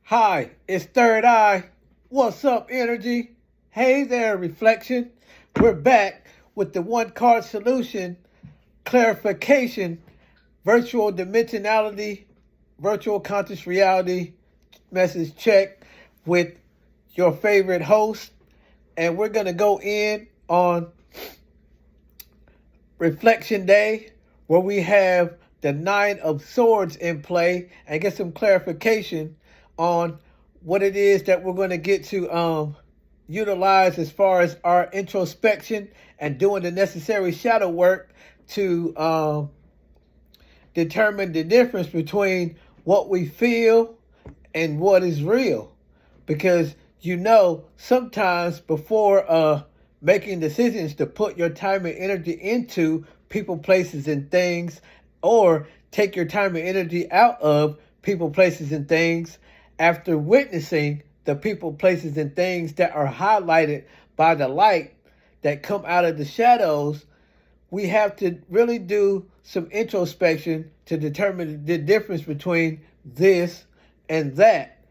Hi, it's Third Eye. What's up, energy? Hey there, reflection. We're back with the one card solution, clarification, virtual dimensionality, virtual conscious reality, message check with your favorite host. And we're going to go in on Reflection Day, where we have the Nine of Swords in play and get some clarification on what it is that we're going to get to utilize as far as our introspection and doing the necessary shadow work to determine the difference between what we feel and what is real. Because sometimes before making decisions to put your time and energy into people, places, and things, or take your time and energy out of people, places, and things, after witnessing the people, places, and things that are highlighted by the light that come out of the shadows, we have to really do some introspection to determine the difference between this and that.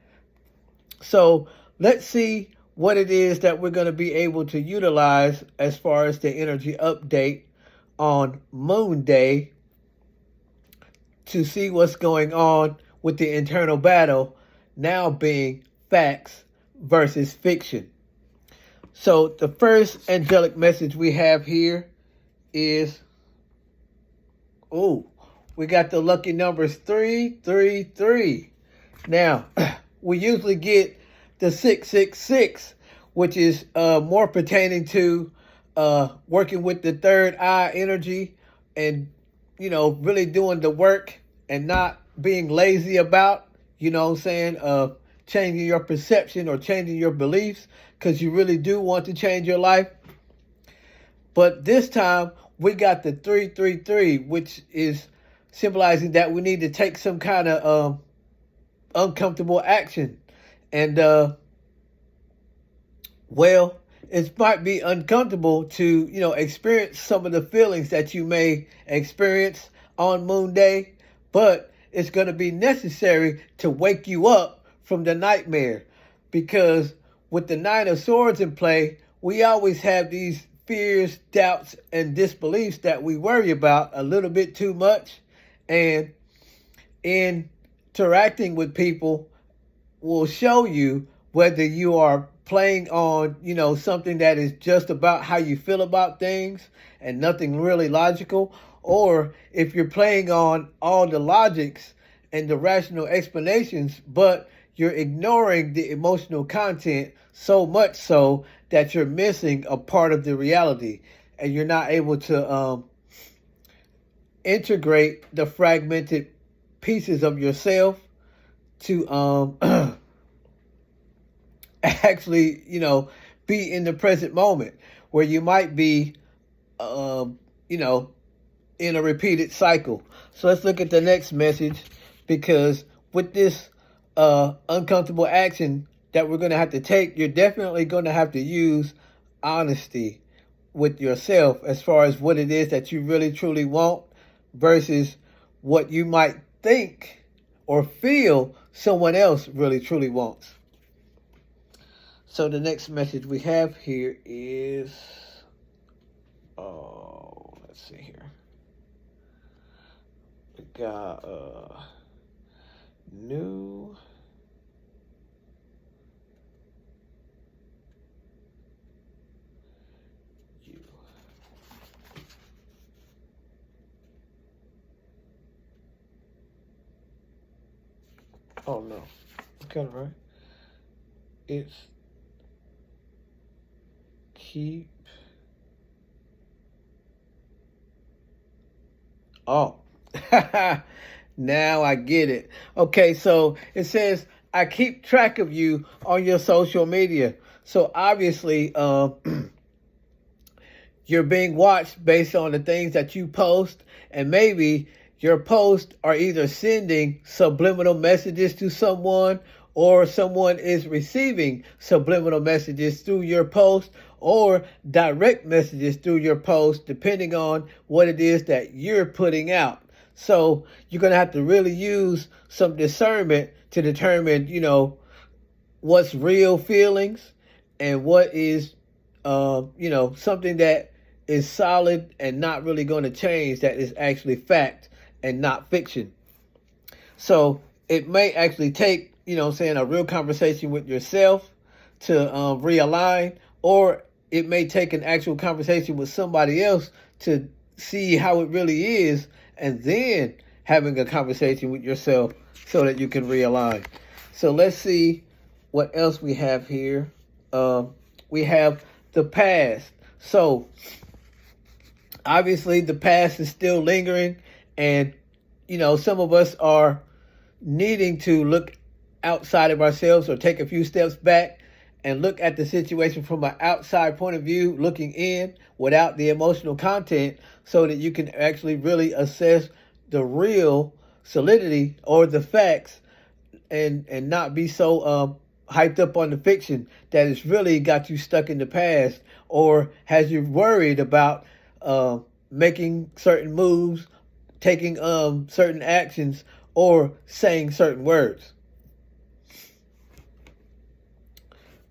So let's see what it is that we're going to be able to utilize as far as the energy update on Moon Day to see what's going on with the internal battle now being facts versus fiction. So the first angelic message we have here is, we got the lucky numbers 333. Now, we usually get the 666, which is more pertaining to working with the third eye energy and, really doing the work and not being lazy about, changing your perception or changing your beliefs, because you really do want to change your life. But this time we got the 333, which is symbolizing that we need to take some kind of uncomfortable action. And, it might be uncomfortable to, experience some of the feelings that you may experience on Moon Day, but it's going to be necessary to wake you up from the nightmare. Because with the Nine of Swords in play, we always have these fears, doubts, and disbeliefs that we worry about a little bit too much. And interacting with people will show you whether you are playing on, something that is just about how you feel about things and nothing really logical, or if you're playing on all the logics and the rational explanations, but you're ignoring the emotional content so much so that you're missing a part of the reality and you're not able to integrate the fragmented pieces of yourself to actually, be in the present moment, where you might be, in a repeated cycle. So let's look at the next message, because with this uncomfortable action that we're going to have to take, you're definitely going to have to use honesty with yourself as far as what it is that you really truly want versus what you might think or feel someone else really truly wants. So the next message we have here is, let's see here. We got new you. Oh no, got it right. It's keep. Oh, now I get it. Okay, so it says, I keep track of you on your social media. So obviously, you're being watched based on the things that you post, and maybe your posts are either sending subliminal messages to someone, or someone is receiving subliminal messages through your post, or direct messages through your post, depending on what it is that you're putting out. So you're going to have to really use some discernment to determine, what's real feelings and what is, something that is solid and not really going to change, that is actually fact and not fiction. So it may actually take, a real conversation with yourself to realign, or it may take an actual conversation with somebody else to see how it really is, and then having a conversation with yourself so that you can realign. So let's see what else we have here. We have the past. So obviously the past is still lingering, and some of us are needing to look outside of ourselves, or take a few steps back and look at the situation from an outside point of view, looking in without the emotional content, so that you can actually really assess the real solidity or the facts, and not be so hyped up on the fiction that it's really got you stuck in the past, or has you worried about making certain moves, taking certain actions, or saying certain words.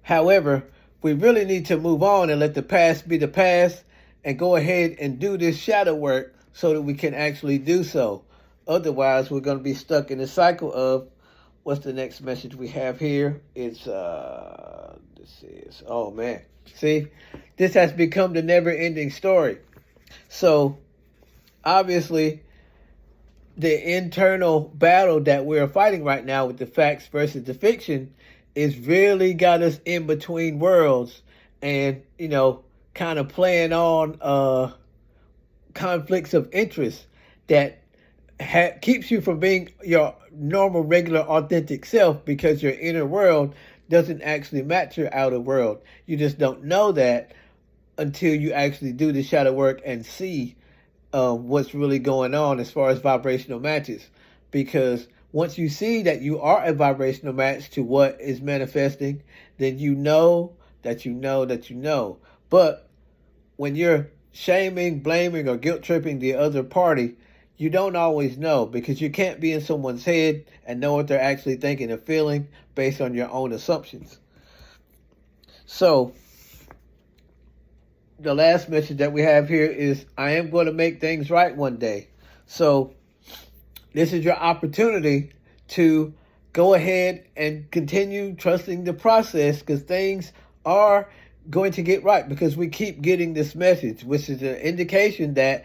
However, we really need to move on and let the past be the past, and go ahead and do this shadow work so that we can actually do so. Otherwise, we're going to be stuck in the cycle of, what's the next message we have here? It's, oh man. See, this has become the never-ending story. So, obviously, the internal battle that we're fighting right now with the facts versus the fiction is really got us in between worlds, and, kind of playing on conflicts of interest that keeps you from being your normal, regular, authentic self, because your inner world doesn't actually match your outer world. You just don't know that until you actually do the shadow work and see what's really going on as far as vibrational matches. Because once you see that you are a vibrational match to what is manifesting, then you know that you know that you know. But when you're shaming, blaming, or guilt tripping the other party, you don't always know, because you can't be in someone's head and know what they're actually thinking and feeling based on your own assumptions. So the last message that we have here is, I am going to make things right one day. So this is your opportunity to go ahead and continue trusting the process, because things are going to get right, because we keep getting this message, which is an indication that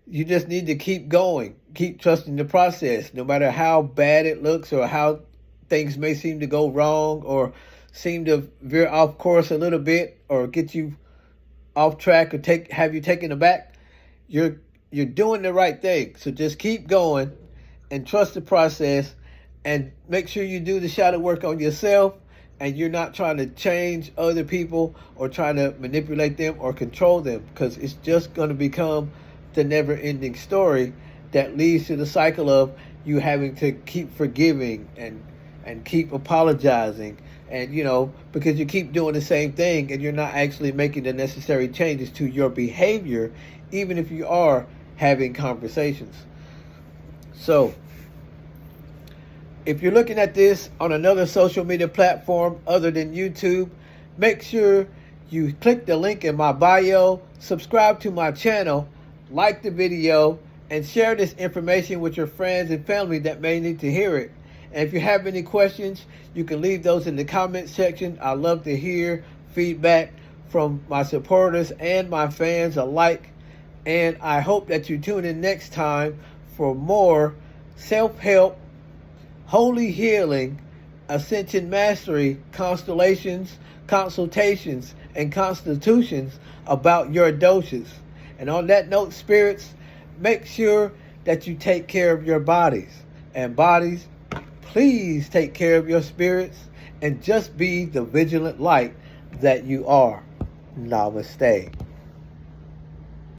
you just need to keep going, keep trusting the process, no matter how bad it looks, or how things may seem to go wrong, or seem to veer off course a little bit, or get you off track, or have you taken aback. You're doing the right thing. So just keep going and trust the process, and make sure you do the shadow work on yourself, and you're not trying to change other people or trying to manipulate them or control them, because it's just going to become the never-ending story that leads to the cycle of you having to keep forgiving and keep apologizing, and because you keep doing the same thing and you're not actually making the necessary changes to your behavior, even if you are having conversations. So if you're looking at this on another social media platform other than YouTube, make sure you click the link in my bio, subscribe to my channel, like the video, and share this information with your friends and family that may need to hear it. And if you have any questions, you can leave those in the comment section. I love to hear feedback from my supporters and my fans alike. And I hope that you tune in next time for more self-help, holy healing, ascension mastery, constellations, consultations, and constitutions about your doshes. And on that note, spirits, make sure that you take care of your bodies. And bodies, please take care of your spirits, and just be the vigilant light that you are. Namaste.